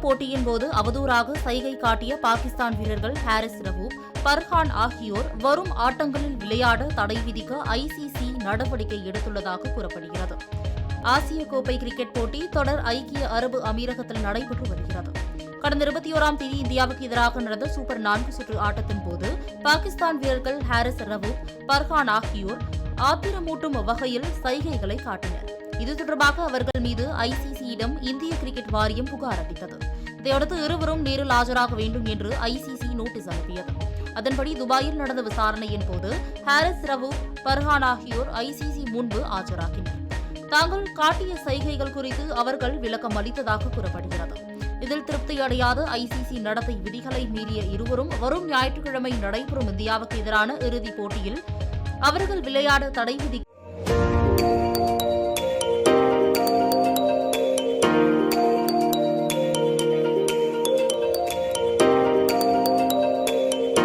போட்டியின் போது அவதூறாக சைகை காட்டிய பாகிஸ்தான் வீரர்கள் ஹாரிஸ் ரவூப், பர்ஹான் ஆகியோர் வரும் ஆட்டங்களில் விளையாட தடை விதிக்க ஐசிசி நடவடிக்கை எடுத்துள்ளதாக கூறப்படுகிறது. ஆசிய கோப்பை கிரிக்கெட் போட்டி தொடர் ஐக்கிய அரபு அமீரகத்தில் நடைபெற்று வருகிறது. கடந்த 21ஆம் தேதி இந்தியாவுக்கு எதிராக நடந்த சூப்பர் 4 சுற்று ஆட்டத்தின் போது பாகிஸ்தான் வீரர்கள் ஹாரிஸ் ரவூப், பர்ஹான் ஆகியோர் ஆத்திரமூட்டும் வகையில் சைகைகளை காட்டினர். இது தொடர்பாக அவர்கள் மீது ஐசிசியிடம் இந்திய கிரிக்கெட் வாரியம் புகார் அளித்தது. இதையடுத்து இருவரும் நேரில் ஆஜராக வேண்டும் என்று ஐசிசி நோட்டீஸ் அனுப்பியது. அதன்படி துபாயில் நடந்த விசாரணையின் போது ஹாரிஸ் ரவூப், பர்ஹான் ஆகியோர் ஐசிசி முன்பு ஆஜராகினர். தாங்கள் காட்டிய சைகைகள் குறித்து அவர்கள் விளக்கம் அளித்ததாக கூறப்படுகிறது. இதில் திருப்தியடையாத ஐசிசி நடத்தை விதிகளை மீறிய இருவரும் வரும் ஞாயிற்றுக்கிழமை நடைபெறும் இந்தியாவுக்கு எதிரான இறுதிப் போட்டியில் அவர்கள் விளையாட தடை விதிக்க